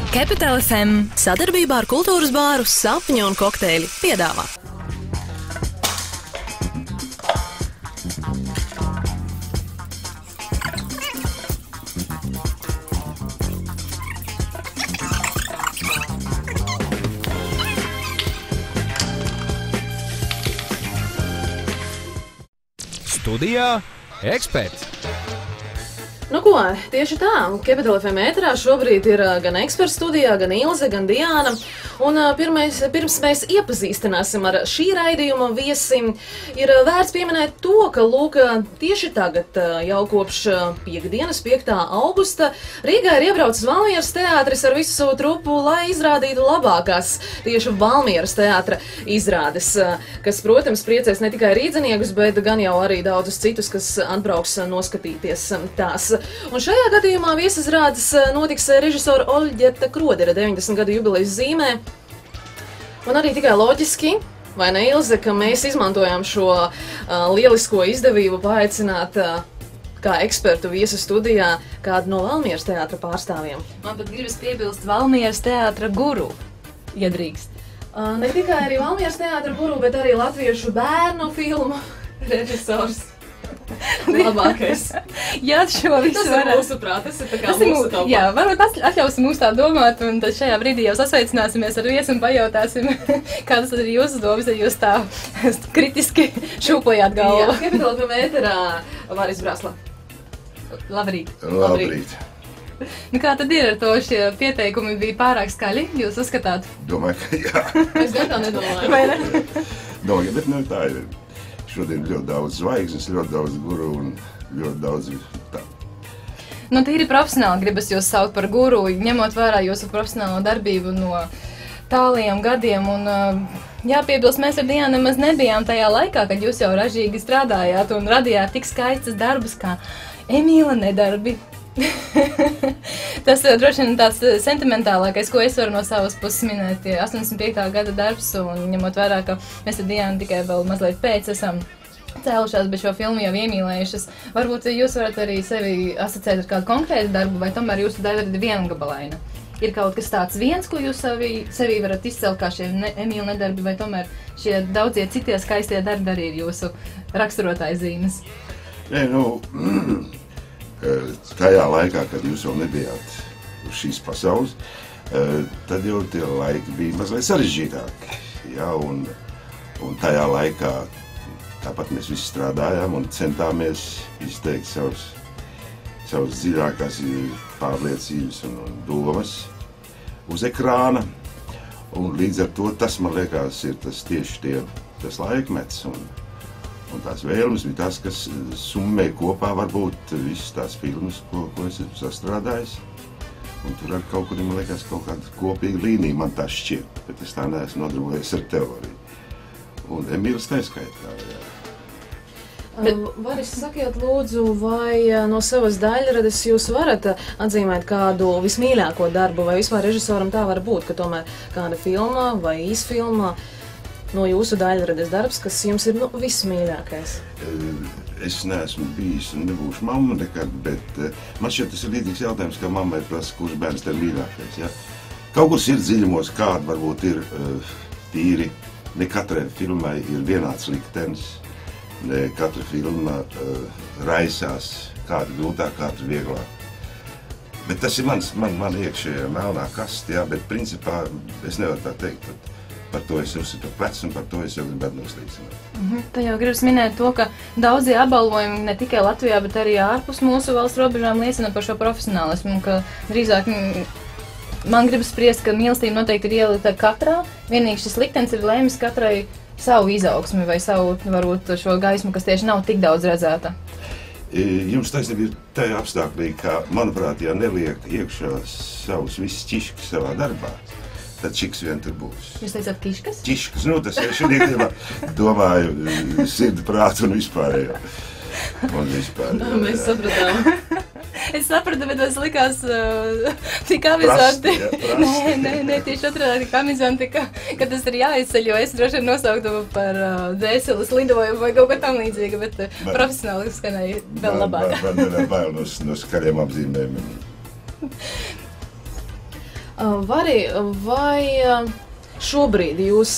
Capital FM sadarbībā ar kultūras bāru Sapņu un kokteļi piedāvā. Studijā eksperts. Nu ko, tieši tā, Capital FM ēterā šobrīd ir gan eksperts studijā, gan Ilze, gan Diāna. Un pirms mēs iepazīstināsim ar šī raidījuma viesim, ir vērts pieminēt to, ka, lūk, tieši tagad, jau kopš piekdienas, 5. augusta, Rīgā ir iebraucis Valmieras teātris ar visu savu trupu, lai izrādītu labākās tieši Valmieras teātra izrādes, kas, protams, priecēs ne tikai rīdziniekus, bet gan jau arī daudzus citus, kas atbrauks noskatīties tās. Un šajā gadījumā viesizrādes notiks režisora Oļģerta Krodera 90 gadu jubilejas zīmē. Un arī tikai loģiski, vai ne, Ilze, ka mēs izmantojām šo lielisko izdevību paaicināt kā ekspertu viesu studijā kādu no Valmieras teātra pārstāvjiem. Man pat gribas piebilst Valmieras teātra guru, ja drīkst. Ne tikai arī Valmieras teātra guru, bet arī latviešu bērnu filmu režisors. Labākais. Jā, šo visu tas varat. Ir mūsu prāt, tas ir tā kā mūsu topā. Jā, varbūt atļausim mūs tā domāt, un tad šajā brīdī jau sasveicināsimies ar viesu un pajautāsim, kādas ir jūsu domas, ja jūs tā kritiski šūpojāt galvu. Jā, Capital FM ēterā Vāris Brasla. Labrīt. Labrīt. Nu kā tad ir ar to, šie pieteikumi bija pārāk skaļi, jūs uzskatāt? Domāju, ka jā. Es gan tā nedomāju. Vai ne? Domāju, bet nu tā ir. Šodien ļoti daudz zvaigznes, ļoti daudz guru un ļoti daudz tā. Nu, tīri profesionāli gribas jūs saukt par guru, ņemot vērā jūsu profesionālo darbību no tāliem gadiem. Un, jāpiebilst, mēs ar Diānu nemaz nebijām tajā laikā, kad jūs jau ražīgi strādājāt un radījāt tik skaistas darbus kā Emīla nedarbi. Tas droši vien tāds sentimentālākais, ko es varu no savas puses minēt, 85. gada darbs, un ņemot vērā, ka mēs ar Diānu tikai vēl mazliet pēc esam cēlušās, bet šo filmu jau iemīlējušas. Varbūt jūs varat arī sevi asociēt ar kādu konkrētu darbu, vai tomēr jūsu darba ir viengabalaina? Ir kaut kas tāds viens, ko jūs sevi varat izcelt kā šie Emīla nedarbi, vai tomēr šie daudzie citie skaistie darbi arī ir jūsu raksturotājs zīmes? Nē, nu, tajā laikā, kad jūs vēl nebijāt uz šīs pasaules, tad jau tie laiki bija mazliet sarežģītāki. Ja, un tajā laikā tāpat mēs visi strādājām un centāmies izteikt savas dziļākās pārliecības un domas uz ekrāna. Un līdz ar to tas, man liekas, ir tas laikmets. Un tās vēlmes bija tas, kas summē kopā varbūt visas tās filmas, ko es esmu sastrādājis. Un tur ar kaut kur, man liekas, kaut kāda kopīga līnija, man tā šķiet, bet es tā neesmu nodarbojies ar teoriju. Un Emīls tā skaitā, jā. Varis, sakiet lūdzu, vai no savas daļrades jūs varat atzīmēt kādu vismīļāko darbu, vai vispār režisoram tā var būt, ka tomēr kāda filma vai īsfilma no jūsu daļrades darbs, kas jums ir vismīļākais? Es neesmu bijis un nebūšu mamma nekad, bet man šķiet tas ir līdzīgs jautājums, kā mammai prasa, kurš bērns tev mīļākais. Ja? Kaut kur sirds dziļumos kāda varbūt ir tīri, ne katrai filmai ir vienāds liktenis, ne katra filma raisās kāda grūtāk, kāda vieglāk. Bet tas ir man iekšējā melnā kaste, ja? Bet principā es nevaru tā teikt. Par to es uzsitu plecs un par to es jau gribētu noslīcināt. Tā jau gribas minēt to, ka daudzie apbalvojumi ne tikai Latvijā, bet arī ārpus mūsu valsts robežām liecina par šo profesionālismu, ka drīzāk man gribas spriest, ka mīlestība noteikti ir ielita katrā, vienīgi šis liktenis ir lēmis katrai savu izaugsmi vai savu, varbūt, šo gaismu, kas tieši nav tik daudz redzēta. Jums taisnība ir tajā apstākļī, ka, manuprāt, ja neliek iekšā savus visus ķiškas savā darbā, tad čiks vien tur būs. Jūs teicāt kiškas? Čiškas, nu tas ir šodien domāju sirdi, prātu un vispārējo. Mēs sapratām. Es sapratu, bet tas likās tik amizanti. Nē, tieši otrādi tik amizanti, ka tas ir jāizceļ, jo es droši vien nosauktu par dvēseles lidojumu vai kaut ko tam līdzīga, bet profesionāli skanēja vēl labāk. Man bail no skaļiem apzīmējumiem. Vai šobrīd jūs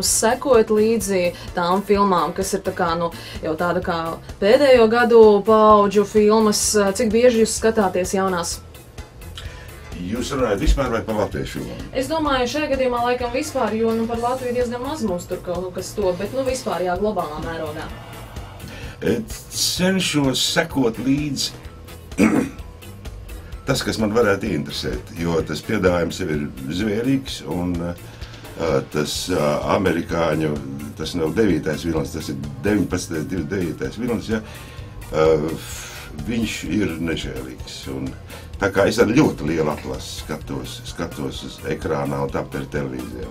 sekojat līdzi tām filmām, kas ir jau tāda kā pēdējo gadu paudžu filmas? Cik bieži jūs skatāties jaunās? Jūs runājat vispār vai par latviešu filmām? Es domāju, šajā gadījumā laikam vispār, jo par Latviju diezgan maz mums tur kaut kas to, bet vispār globālā mērogā. Cenšos sekot līdzi tas, kas man varētu interesēt, jo tas piedāvājums jau ir zvērīgs un tas amerikāņu, tas nav 9. vilnis, tas ir 19. 29. vilnis, ja, viņš ir nežēlīgs. Un tā kā es ar ļoti lielu atlasi skatos uz ekrānā un tāpat ar televīzijā.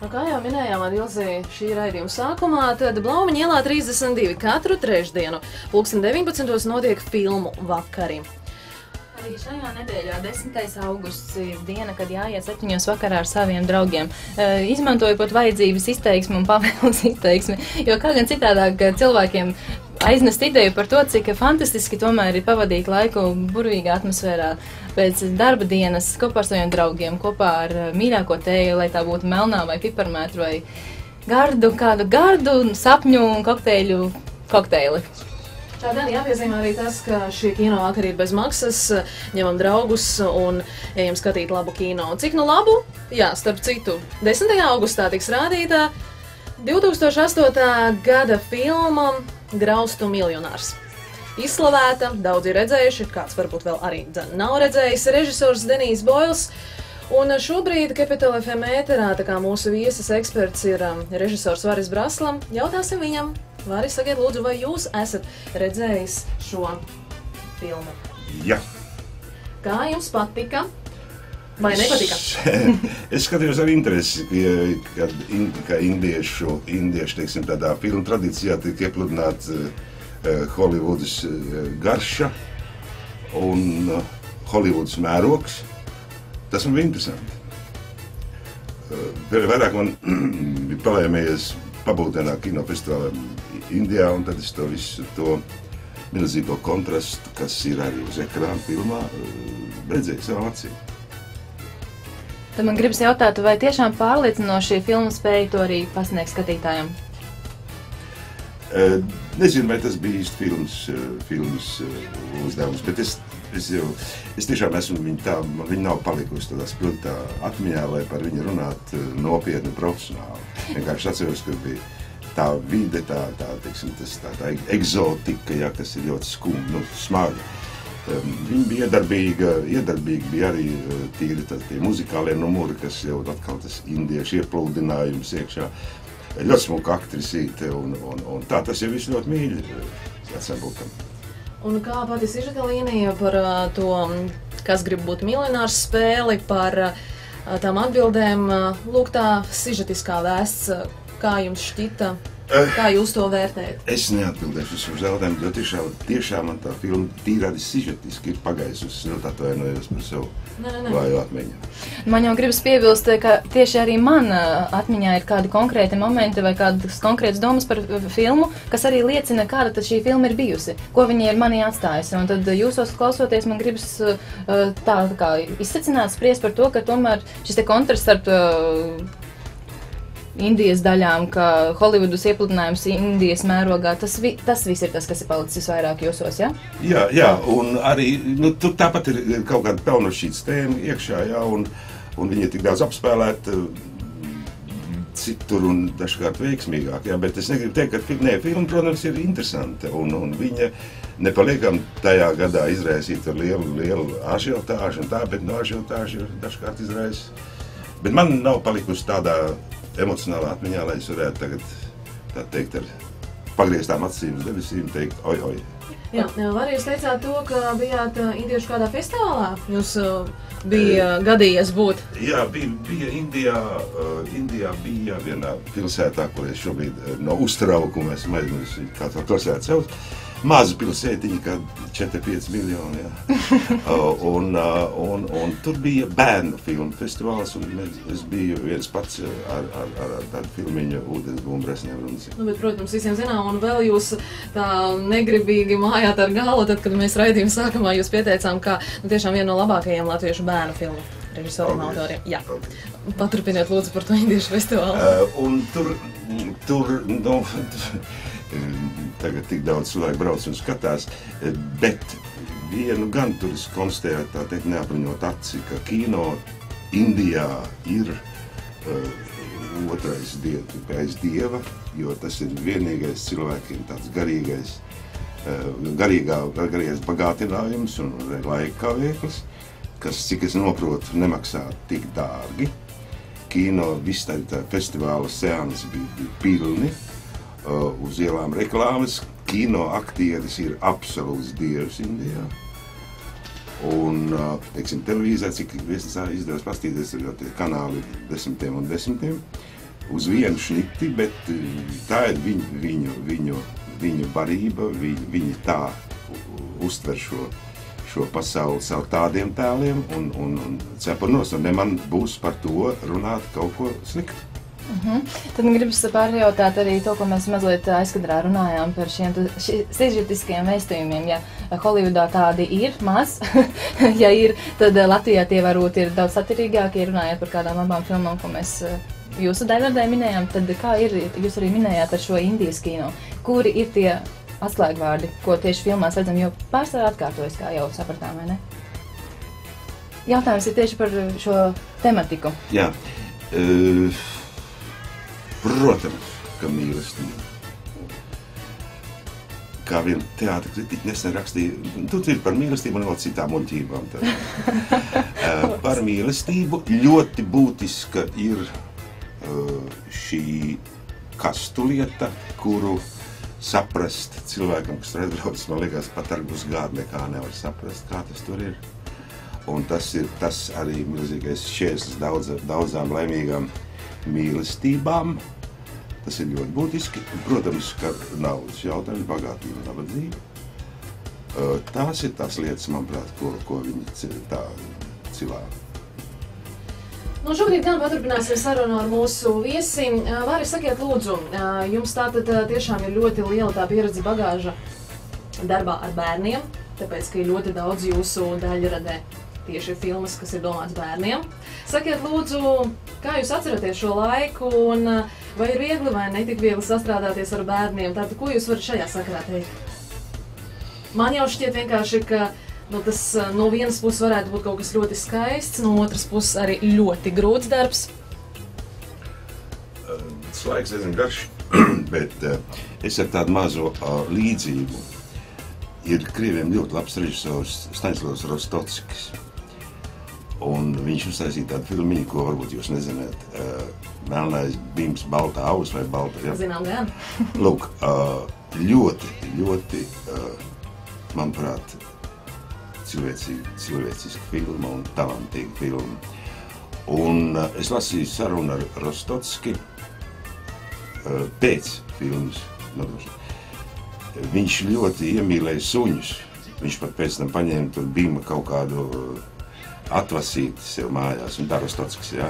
Kā jau minējām ar Ilzi šī raidījuma sākumā, tad Blaumaņa ielā 32 katru trešdienu 19. notiek filmu vakari. Arī šajā nedēļā 10. augusts ir diena, kad jāiet 7. vakarā ar saviem draugiem. Izmantoju pat vajadzības izteiksmi un pavēles izteiksmi, jo kā gan citādāk cilvēkiem aiznest ideju par to, cik fantastiski tomēr ir pavadīt laiku burvīgā atmosfērā pēc darba dienas kopā ar saviem draugiem, kopā ar mīļāko tēju, lai tā būtu melnā vai piparmētru vai kādu gardu, sapņu un kokteili. Tādēļ jāpiezīmē arī tas, ka šie kinovakari ir bez maksas, ņemam draugus un ejam skatīt labu kino. Cik labu? Jā, starp citu, 10. augustā tiks rādītā 2008. gada filma Graustu miljonārs. Izslavēta, daudzi ir redzējuši, kāds varbūt vēl arī nav redzējis, režisors Denijs Boils. Un šobrīd Capital FM ēterā, tā kā mūsu viesis eksperts ir režisors Varis Brasla, jautāsim viņam. Varis, sakiet lūdzu, vai jūs esat redzējis šo filmu? Jā. Kā jums patika? Vai nepatika? Es skatījos ar interesi, ka indiešu, teiksim, tādā filmu tradīcijā tiek iepludināts Holivudas garša un Holivudas mērogs. Tas man bija interesanti. Vairāk man bija palēmējies pabūt vienā kinofestivālā Indijā, un tad es to visu to milzīgo kontrastu, kas ir arī uz ekrāna filmā, redzēju savām acīm. Tad man gribas jautāt, vai tiešām pārliecinoši filma spēja to arī pasniegt skatītājiem? Nezinu, vai tas bija īsti filmas uzdevums, bet es tiešām esmu viņa nav palikusi tādā spilgtā atmiņā, lai par viņu runāt nopietni profesionāli. Vienkārši atceros, ka bija tā vide, tā egzotika, ja, kas ir ļoti smaga. Viņa bija iedarbīga bija arī tīri tie muzikālie numuri, kas jau atkal tas indiešu ieplūdinājums iekšā. Ļoti smuka aktrisīte un tā, tas jau viss ļoti mīļi vecam būtam. Un kā pati sižeta līnija par to, kas grib būt miljonārs spēli, par tām atbildēm, lūk tā sižetiskā vēsts, kā jums šķita, kā jūs to vērtējat? Es neatbildēšu uz šo jautājumu, jo tiešām man tā filma tīrādi sižetiski ir pagaisusi, atvainojos par savu vāju atmiņu. Man jau gribas piebilst, ka tieši arī man atmiņā ir kādi konkrēti momenti vai kādas konkrētas domas par filmu, kas arī liecina, kāda tad šī filma ir bijusi, ko viņa ir manī atstājusi. Un tad jūsos klausoties, man gribas tā kā izsacināt spriest par to, ka tomēr šis te kontrasts starp Indijas daļām, ka Holivudas iepludinājums Indijas mērogā, tas viss ir tas, kas ir palicis vairāk jūsos, ja? Jā, un arī, tur tāpat ir kaut kāda pelnošķītas tēma iekšā, jā, un viņa ir tik daudz apspēlēta citur un dažkārt veiksmīgāk, jā, bet es negribu teikt, ka filma, protams, ir interesanta, un viņa nepaliekam tajā gadā izraisīt ar lielu ažiotāžu un tā, bet no ažiotāžu dažkārt izraisa. Bet man nav palikusi tādā emocionālā atmiņā, lai es varētu tagad, tā teikt, ar pagrieztām acīm uz debesīm teikt, oi. Jā, arī jūs teicāt to, ka bijāt indiešu kādā festivālā, jūs bija gadījies būt? Jā, bija Indijā bija vienā pilsētā, kur es šobrīd no Uztrauku, mēs aizmirsu, kā tā pilsēta sauc, maza pilsētiņa, kā 4-5 miljoni. Un tur bija bērnu filmu festivāls, un es biju viens pats ar tādu filmiņu Ūdensbūmu Bresņēm runas. Bet, protams, visiem zinām, un vēl jūs tā negribīgi mājāt ar galvu, tad, kad mēs raidījumu sākumā jūs pieteicām, kā tiešām viena no labākajiem latviešu bērnu filmu režisoriem un autoriem. Jā. Paturpiniet lūdzu par to indiešu festivālu. Un tur tagad tik daudz cilvēku brauc un skatās, bet vienu gan tur es konstatēju, tā teikt, neapriņot aci, ka kino Indijā ir otrais pēc dieva, jo tas ir vienīgais cilvēkiem tāds garīgais bagātinājums un laika kavēklis, kas, cik es noprotu, nemaksā tik dārgi. Kino viss tā festivāla seansi bija pilni, uz ielām reklāmas. Kino aktieris ir absolūts dievs Indijā. Un, teiksim, televīzē, cik es izdevos pastīties, jo tie kanāli 10 un 10 uz vienu šniti, bet tā ir viņu barība, viņi tā uztver šo pasauli caur tādiem tēliem un cepurnos, un ne man būs par to runāt kaut ko sliktu. Tad gribas pārjautāt arī to, ko mēs mazliet aizkadrā runājām par šiem sižetiskajiem vēstījumiem. Ja Holivudā tādi ir maz, ja ir, tad Latvijā tie varbūt ir daudz satirīgākie, runājot par kādām labām filmām, ko mēs jūsu daļvardē minējām, tad kā ir, jūs arī minējāt par šo Indijas kino, kuri ir tie atslēgvārdi, ko tieši filmās redzam, jo pārsvarā atkārtojas, kā jau sapratām, vai ne? Jautājums ir tieši par šo tematiku. Jā, protams, ka mīlestība. Kā vien teātra kritiķi nesen rakstīja, tur ir par mīlestību un vēl citām muļķībām. Par mīlestību ļoti būtiska ir šī kastu lieta, kuru saprast cilvēkam, kas tur aizbrauc, man liekas, pat ar pusgādu nekā nevar saprast, kā tas tur ir. Un tas ir arī milzīgais šķērslis daudzām laimīgām mīlestībām. Tas ir ļoti būtiski. Protams, ka naudas jautājums, bagātība, nabadzība. Tās ir tās lietas, manuprāt, ko viņi tā cilā. Nu, šobrīd gan paturpināsim sarunu ar mūsu viesi. Vāri, sakiet lūdzu, jums tātad tiešām ir ļoti liela tā pieredze bagāža darbā ar bērniem, tāpēc, ka ir ļoti daudz jūsu daļradē tieši filmas, kas ir domāts bērniem. Sakiet lūdzu, kā jūs atceraties šo laiku un vai ir viegli vai netik viegli sastrādāties ar bērniem? Tātad, ko jūs varat šajā sakarā teikt? Man jau šķiet vienkārši, ka tas no vienas puses varētu būt kaut kas ļoti skaists, no otras puses arī ļoti grūts darbs. Tas laiks diezgan garš, bet es ar tādu mazo līdzību. Ir Krieviem ļoti labs režisors Staņislavs Rostockis. Un viņš uztaisīja tādu filmiņu, ko varbūt jūs nezināt. Melnais bims, balta aus vai balta... Ja? Zinām gan. Lūk, ļoti, manuprāt, cilvēciska filma un talantīga filma. Un es lasīju sarunu ar Rostocki pēc filmas. Viņš ļoti iemīlēja suņus. Viņš pat pēc tam paņēma tur bima kaut kādu atvasīti sev mājās, un tā Rostockis, jā.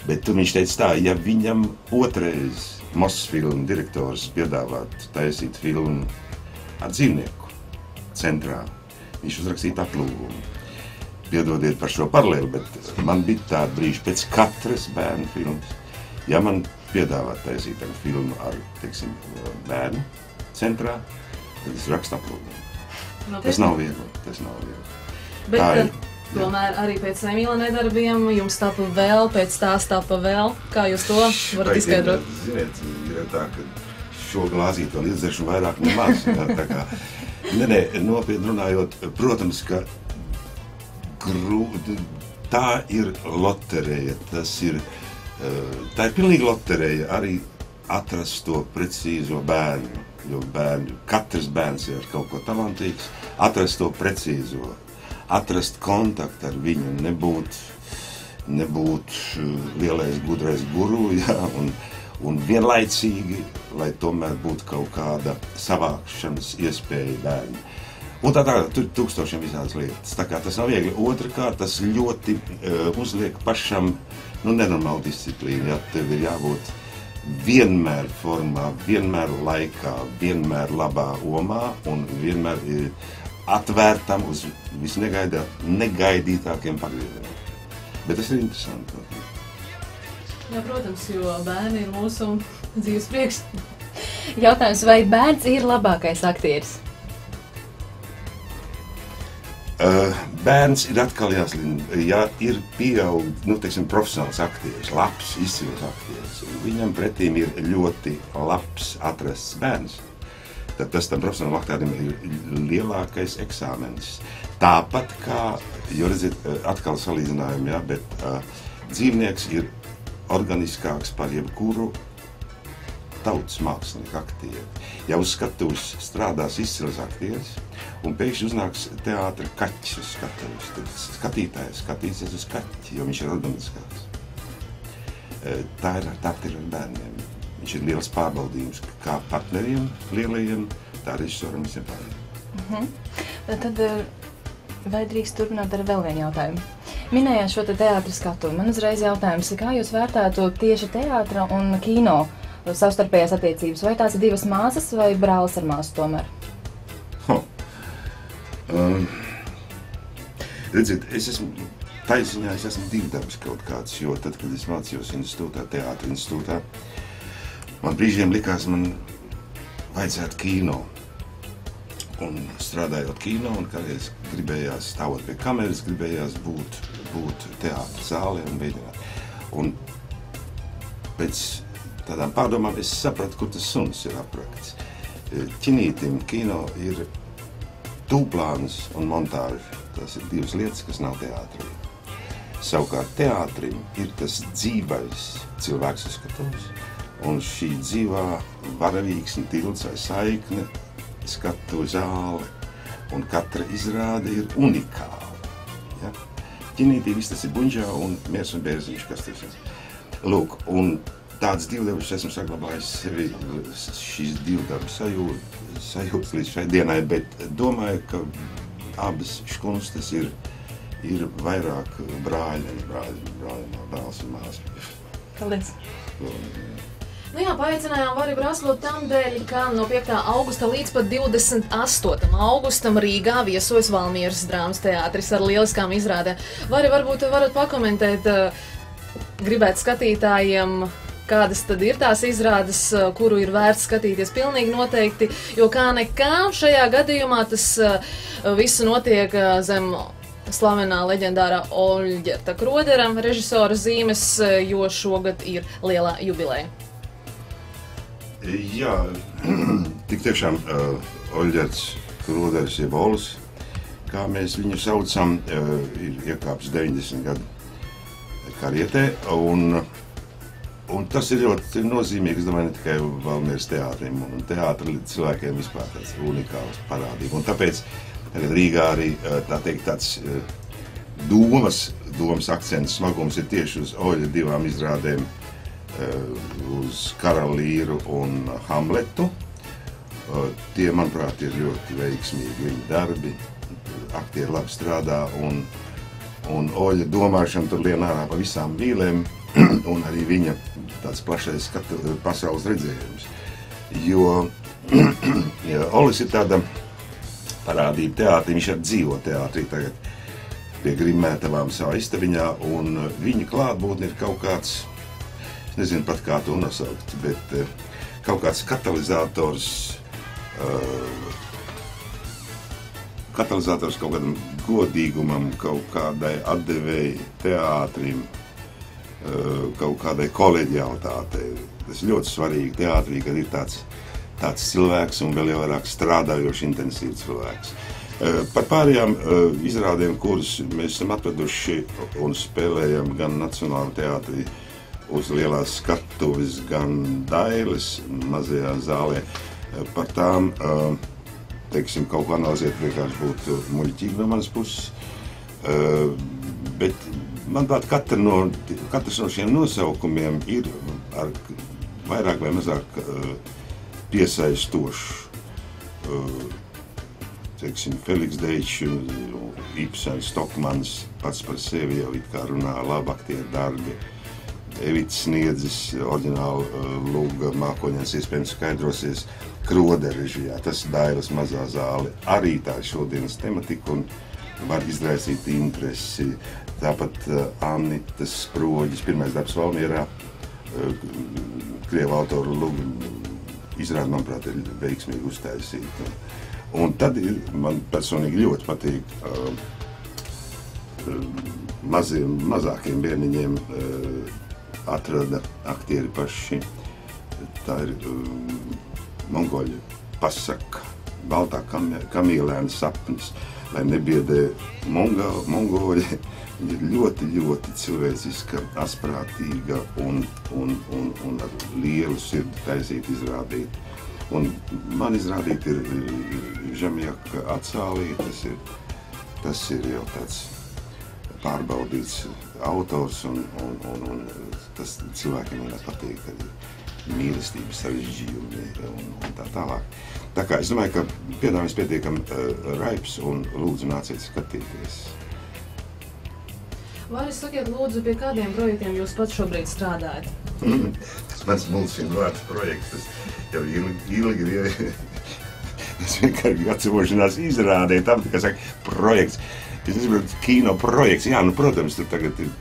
Bet tur viņš teica tā, ja viņam otrais Mosfilmu direktors piedāvāt taisīt filmu ar dzīvnieku centrā, viņš uzrakstītu atlūgumu. Piedodiet par šo paralēli, bet man bija tāda brīža pēc katras bērnu filmas. Ja man piedāvāt taisīt filmu ar, teiksim, bērnu centrā, tad es rakstu atlūgumu. Tas nav viegli. Bet tomēr arī pēc Emīla darbiem jums tapa vēl, pēc tās tapa vēl. Kā jūs to varat izskaidrot? Ziniet, ir tā, ka šo glāzīti vēl iedzeršu vairāk nemaz. Nopietni runājot, protams, ka tā ir lotereja. Tā ir pilnīgi lotereja arī atrast to precīzo bērnu. Jo katrs bērns ir kaut ko talantīgs, atrast to precīzo, atrast kontaktu ar viņu, nebūt lielais gudrais guru, jā, un vienlaicīgi, lai tomēr būtu kaut kāda savākšanas iespēja bērni. Un tā tur ir tūkstošiem visādas lietas. Tā kā tas nav viegli. Otrakārt, tas ļoti uzliek pašam nenormālu disciplīnu. Ja tev ir jābūt vienmēr formā, vienmēr laikā, vienmēr labā omā un vienmēr atvērtam uz visnegaidītākiem pagriezieniem. Bet tas ir interesanti. Jā, protams, jo bērni ir mūsu dzīves prieks. Jautājums, vai bērns ir labākais aktieris? Bērns ir atkal jāslina, ja ir profesionāls aktieris, labs, izcils aktieris, un viņam pretīm ir ļoti labs atrasts bērns, tad tas tam profesionālam aktierim ir lielākais eksāmenis. Tāpat kā, jo redziet, atkal salīdzinājumi, ja, bet dzīvnieks ir organiskāks par jebkuru tautas mākslinieku aktieri. Ja uz skatuves strādās izcils aktieris, un pēkšņi uznāks teātra kaķis uz skatuves, tad skatītājs skatīsies uz kaķi, jo viņš ir organiskāks. Tā ir ar bērniem. Viņš ir liels pārbaudījums kā partneriem, lielajiem, tā režisoram visiem pārējiem. Tad vai drīkst turpināt ar vēl vienu jautājumu? Minējāt šo teātra skatuvi. Man uzreiz jautājums, kā jūs vērtētu tieši teātra un kino savstarpējās attiecības? Vai tās ir divas māsas vai brālis ar māsu tomēr? Redziet, es esmu divdabas kaut kāds, jo tad, kad es mācījos institūtā, teātra institūtā, man brīžiem likās, man vajadzētu kino. Un strādājot kino, un kādreiz gribējās stāvot pie kameras, gribējās būt teātra zālē un veidināt. Un pēc tādām pārdomām es sapratu, kur tas suns ir aprakts. Ķinītim kino ir tūplāns un montāža. Tas ir divas lietas, kas nav teātrī. Savukārt teātrim ir tas dzīvais cilvēks uz skatuves, un šī dzīvā varavīksne, tilts vai saikne, skatu zāle, un katra izrāde ir unikāla. Ja? Ķinītī viss tas ir buņģā un miers un bērziņš, kas tas ir. Lūk, un tādas divdabas esmu saglabājis sevi, šīs divdabas sajūtas līdz šai dienai, bet domāju, ka abas škunstas ir vairāk brālis un māsa. Paldies! Nu jā, paaicinājām Vari Braslu tam dēļ, ka no 5. augusta līdz pat 28. augustam Rīgā viesojas Valmieras drāmas teātris ar lieliskām izrādēm. Vari, varbūt varat pakomentēt, gribētu skatītājiem, kādas tad ir tās izrādes, kuru ir vērts skatīties pilnīgi noteikti, jo kā nekā šajā gadījumā tas viss notiek zem slavenā leģendārā Oļģerta Krodera režisora zīmes, jo šogad ir lielā jubileja. Jā, tik tiešām Oļģerts Kroders jeb Olis, kā mēs viņu saucam, ir iekāpis 90 gadu karietē, un tas ir ļoti nozīmīgi, es domāju, ne tikai Valmieras teātrim un teātra cilvēkiem vispār tāds unikāls parādība. Un tāpēc Rīgā arī tāds domas akcents smagums ir tieši uz Oļa divām izrādēm, uz Karalīru un Hamletu. Tie, manuprāt, ir ļoti veiksmīgi viņa darbi, aktieri labi strādā, un Oļa domāšana tur lien ārā pa visām vīlēm, un arī viņa tāds plašais pasaules redzējums. Jo Olis ir tāda parādība teātrī, viņš ir dzīvo teātrī tagad pie Grimmētavām savā istabiņā, un viņa klātbūtne ir kaut kāds, es nezinu pat kā to nosaukt, bet kaut kāds katalizators kaut kādam godīgumam, kaut kādai atdevēji teātrim, kaut kādai koleģialitātei. Tas ir ļoti svarīgi teātrī, kad ir tāds cilvēks un vēl jau vairāk strādājoši intensīvs cilvēks. Par pārējām izrādēm, kuras mēs esam atraduši un spēlējam gan Nacionālajā teātrī uz lielās skatuves, gan Dailes mazajā zālē, par tām, teiksim, kaut ko analizēt vienkārši būtu muļķīgi no manas puses, bet manuprāt, katrs no šiem nosaukumiem ir ar vairāk vai mazāk piesaistošs. Teiksim, Feliks Deičs, Ibsens, Stokmans pats par sevi jau it kā runā labi aktieru darbi. Evits Sniedzis, oriģināli Lūga mākoņens iespējams skaidrosies Kroda režijā. Tas Dailas mazā zāle arī tā šodienas tematika un var izraisīt interesi. Tāpat Annitas Sproģis, pirmais darbs Valmierā, krievu autoru Lūga izrāda, manuprāt, ir veiksmīgi uztaisīta. Un tad man personīgi ļoti patīk mazākiem bērniņiem atrada aktieri paši. Tā ir mongoļu pasaka, baltā kamīlēna sapnis, lai nebiedē mongoļi. Viņa ir ļoti, ļoti cilvēciska, asprātīga un ar lielu sirdi taisīt izrādīt. Un man izrādīt ir Žemjaka Atsālī, tas ir jau tāds pārbaudīts autors un tas cilvēkiem vienā patīk arī mīlestības sarežģījumi un tā tālāk. Tā kā es domāju, ka piedāvājums pietiekam raips un lūdzu nāciet skatīties. Vai sakiet, lūdzu, pie kādiem projektiem jūs pats šobrīd strādājat? Tas mans multfilmu vārds projekts, tas jau ilgi ir. Es vienkārši atcerošanās izrādēju tam, kā saka, projekts. Es nesaprotu, kino projekts. Jā, nu, protams, tur tagad ir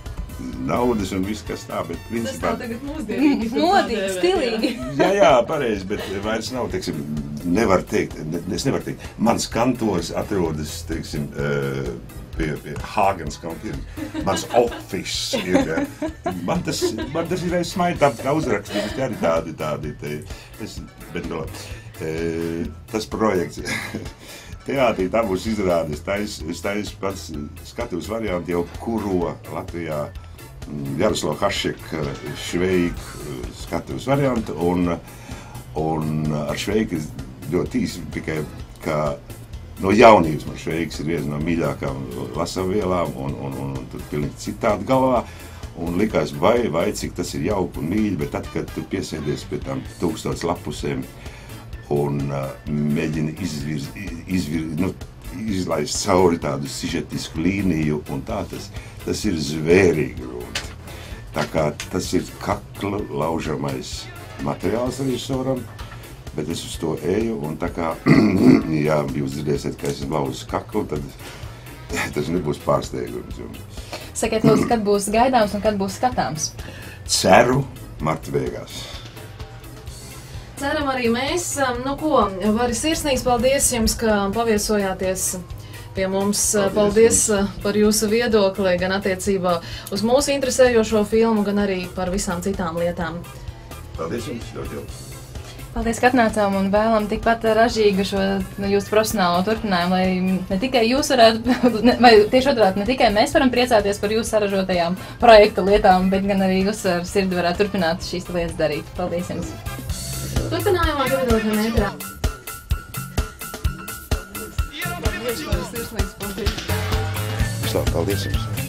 naudas un viss, kas tā, bet principā... Tas tā tagad mūsdienīgi. Modīgi, stilīgi. Jā, pareizi, bet vairs nav, teiksim, nevar teikt, mans kantors atrodas, teiksim, pie Hāgens kaut ir, mans office ir, man tas ir reiz smaidām, kā uzrakstījums, tie arī tādi, bet no, tas projekts, teātrī tā būs izrāde, es taisu pats skatuves varianti jau kuro Latvijā Jaroslav Hašek Šveik skatuves variantu, un ar Šveiku ļoti īsi tikai kā no jaunības man Šveiks ir viena no mīļākām lasavvielām un tur pilnīgi citādi galvā. Un likās, vai cik tas ir jauki un mīļi, bet tad, kad tu piesēdies pie tām 1000 lapusēm un mēģini izlaist cauri tādu sižetisku līniju, un tā tas ir zvērīgi grūti. Tā kā tas ir kaklu laužamais materiāls režisoram, bet es uz to eju, un tā kā, ja jūs dzirdēsiet, ka es lauzu kaklu, tad tas nebūs pārsteigums. Sakiet, lūdzu, kad būs gaidāms un kad būs skatāms? Ceru marta beigās. Ceram arī mēs. Nu ko, Vari, sirsnīgs paldies jums, ka paviesojāties pie mums. Paldies par jūsu viedokli, gan attiecībā uz mūsu interesējošo filmu, gan arī par visām citām lietām. Paldies jums, ļoti jauki. Paldies, ka atnācām un vēlam tikpat ražīgu šo jūsu profesionālo turpinājumu, lai ne tikai jūs varētu, vai tieši otrādi, ne tikai mēs varam priecāties par jūsu saražotajām projekta lietām, bet gan arī jūs ar sirdi varētu turpināt šīs lietas darīt. Paldies jums! Turpinājumā Gebedelē ēterā. Paldies jums!